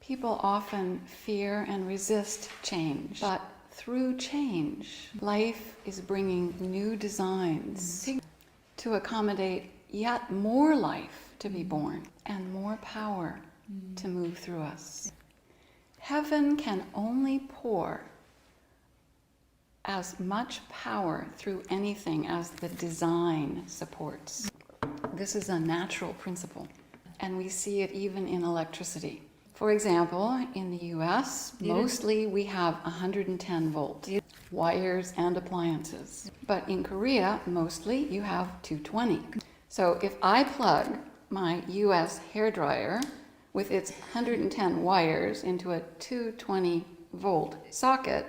People often fear and resist change, but through change, life is bringing new designs to accommodate yet more life to be born and more power to move through us. Heaven can only pour as much power through anything as the design supports. This is a natural principle, and we see it even in electricity. For example, in the US, mostly we have 110 volt wires and appliances. But in Korea, mostly you have 220. So if I plug my US hairdryer with its 110 wires into a 220 volt socket,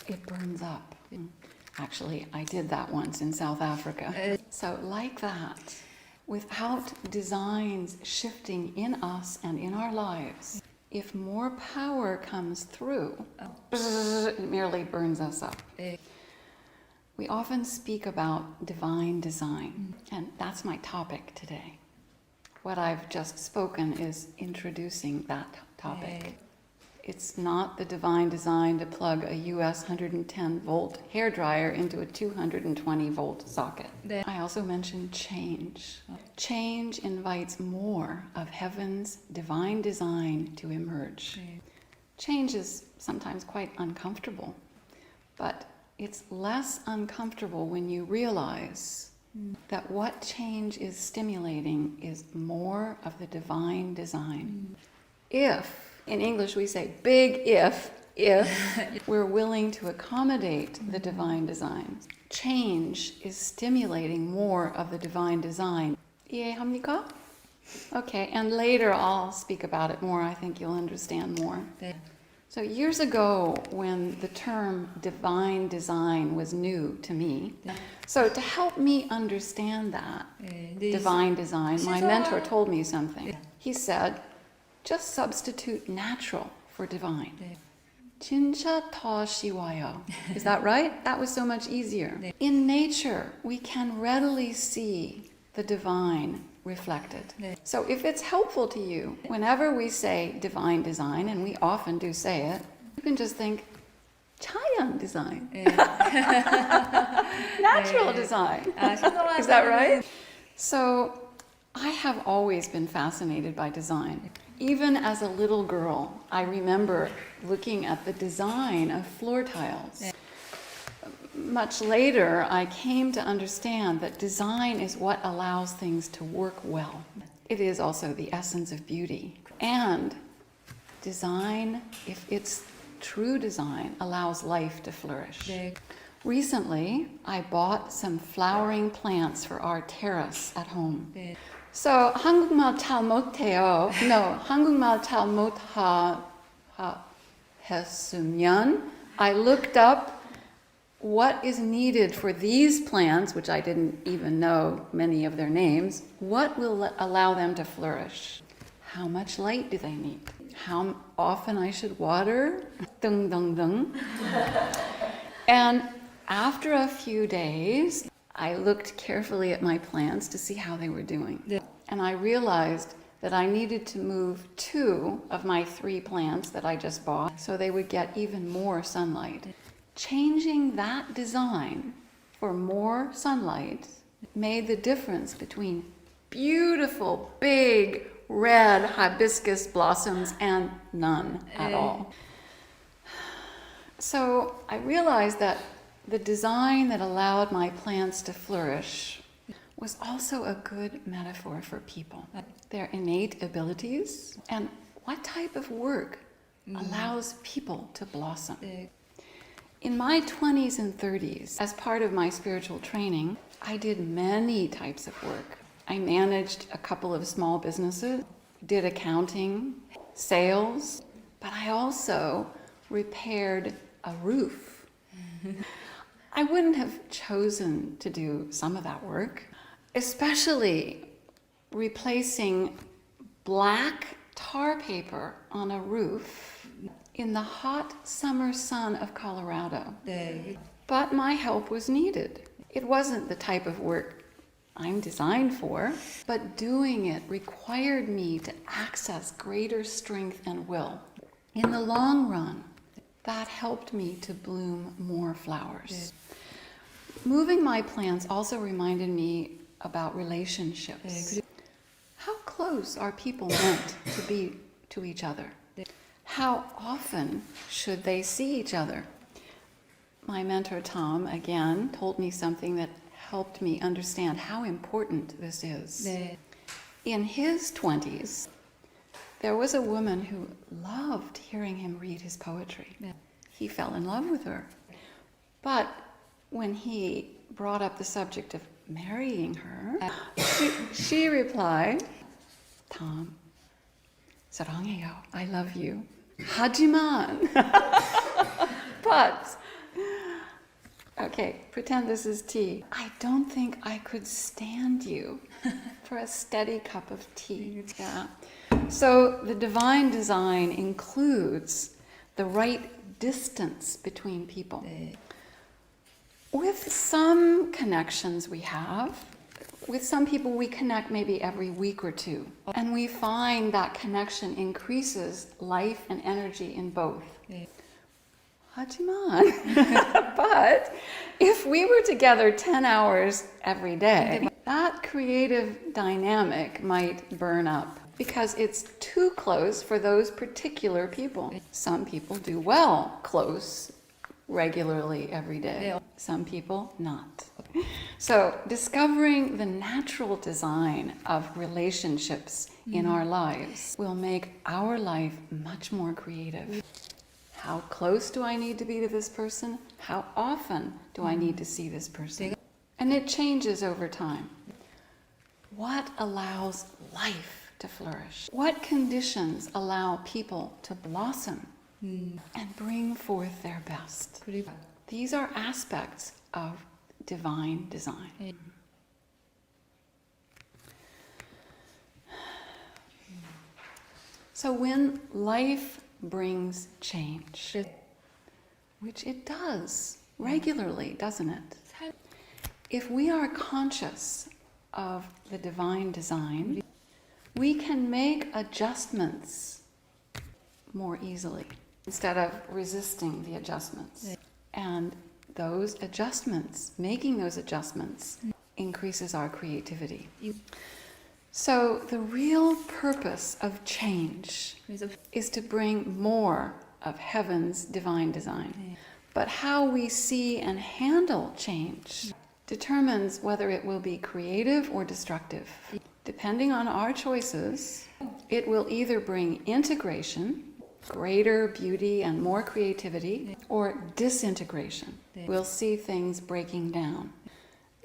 it burns up. Actually, I did that once in South Africa. So like that, without designs shifting in us and in our lives, if more power comes through, it merely burns us up. We often speak about divine design, and that's my topic today. What I've just spoken is introducing that topic. It's not the divine design to plug a US 110 volt hairdryer into a 220 volt socket. I also mentioned change. Change invites more of heaven's divine design to emerge. Change is sometimes quite uncomfortable, but it's less uncomfortable when you realize that what change is stimulating is more of the divine design. If, in English we say big if we're willing to accommodate the divine design, change is stimulating more of the divine design. 이해합니까? Okay, and later I'll speak about it more. I think you'll understand more. So years ago, when the term divine design was new to me, so to help me understand that, divine design, my mentor told me something. He said, just substitute natural for divine. 진짜 더 쉬워요. Is that right? That was so much easier. In nature, we can readily see the divine reflected. So if it's helpful to you, whenever we say divine design, and we often do say it, you can just think, 자연 design. Natural design. Is that right? So I have always been fascinated by design. Even as a little girl, I remember looking at the design of floor tiles. Much later, I came to understand that design is what allows things to work well. It is also the essence of beauty. And design, if it's true design, allows life to flourish. Recently, I bought some flowering plants for our terrace at home. So, 한국말 잘 못해요. No, 한국말 잘 못했으면 I looked up what is needed for these plants, which I didn't even know many of their names. What will allow them to flourish? How much light do they need? How often I should water? Dung, dung, dung. And after a few days, I looked carefully at my plants to see how they were doing. And I realized that I needed to move 2 of my 3 plants that I just bought so they would get even more sunlight. Changing that design for more sunlight made the difference between beautiful, big, red hibiscus blossoms and none at all. So I realized that the design that allowed my plants to flourish was also a good metaphor for people, their innate abilities, and what type of work allows people to blossom. In my 20s and 30s, as part of my spiritual training, I did many types of work. I managed a couple of small businesses, did accounting, sales, but I also repaired a roof. I wouldn't have chosen to do some of that work, especially replacing black tar paper on a roof in the hot summer sun of Colorado. But my help was needed. It wasn't the type of work I'm designed for, but doing it required me to access greater strength and will. In the long run, that helped me to bloom more flowers. Moving my plants also reminded me about relationships. How close are people meant to be to each other? How often should they see each other? My mentor Tom, again, told me something that helped me understand how important this is. In his 20s, there was a woman who loved hearing him read his poetry. He fell in love with her. But when he brought up the subject of marrying her, she replied, Tom, 사랑해요, I love you. 하지만, but, okay, pretend this is tea. I don't think I could stand you for a steady cup of tea. Yeah. So the divine design includes the right distance between people. With some connections we have, with some people we connect maybe every week or two, and we find that connection increases life and energy in both. 하지만, but if we were together 10 hours every day, that creative dynamic might burn up because it's too close for those particular people. Some people do well close regularly every day. Some people not. So discovering the natural design of relationships in our lives will make our life much more creative. How close do I need to be to this person? How often do I need to see this person? And it changes over time. What allows life to flourish? What conditions allow people to blossom and bring forth their best? These are aspects of divine design. So when life brings change, which it does regularly, doesn't it? If we are conscious of the divine design, we can make adjustments more easily instead of resisting the adjustments. And those adjustments, making those adjustments, increases our creativity. So the real purpose of change is to bring more of heaven's divine design. But how we see and handle change determines whether it will be creative or destructive. Depending on our choices, it will either bring integration, greater beauty and more creativity, or disintegration. We'll see things breaking down.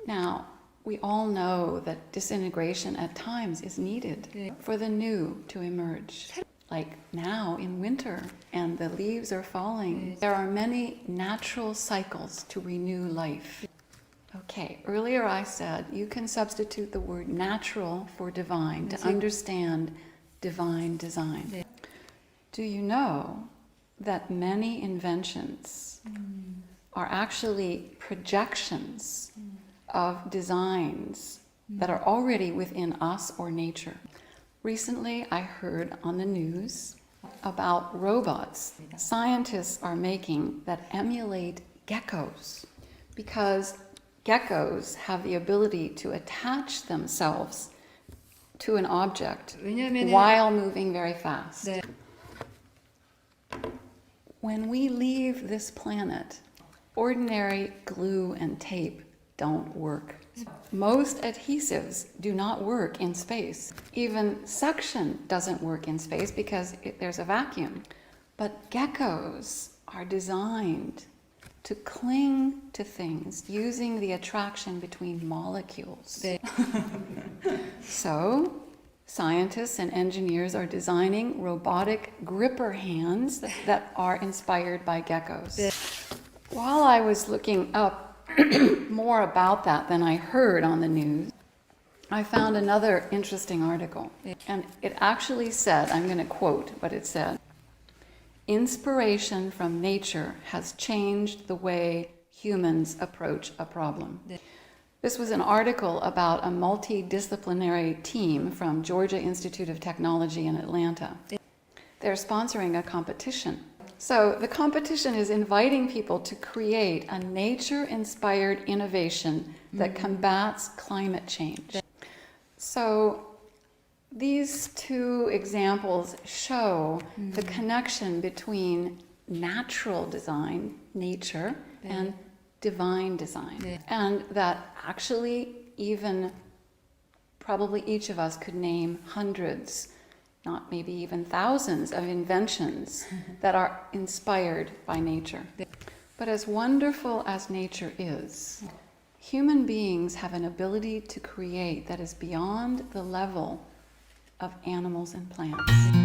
Now, we all know that disintegration at times is needed for the new to emerge. Like now in winter and the leaves are falling, there are many natural cycles to renew life. Okay, earlier I said you can substitute the word natural for divine to understand divine design. Do you know that many inventions are actually projections of designs that are already within us or nature? Recently, I heard on the news about robots scientists are making that emulate geckos, because geckos have the ability to attach themselves to an object while moving very fast. When we leave this planet, ordinary glue and tape don't work. Most adhesives do not work in space. Even suction doesn't work in space because there's a vacuum. But geckos are designed to cling to things using the attraction between molecules. So, scientists and engineers are designing robotic gripper hands that are inspired by geckos. While I was looking up more about that than I heard on the news, I found another interesting article. And it actually said, I'm going to quote what it said, "Inspiration from nature has changed the way humans approach a problem." This was an article about a multidisciplinary team from Georgia Institute of Technology in Atlanta. They're sponsoring a competition. So the competition is inviting people to create a nature-inspired innovation that combats climate change. So these two examples show the connection between natural design, nature, and divine design. And that actually even probably each of us could name hundreds, not maybe even thousands of inventions that are inspired by nature. But as wonderful as nature is, human beings have an ability to create that is beyond the level of animals and plants.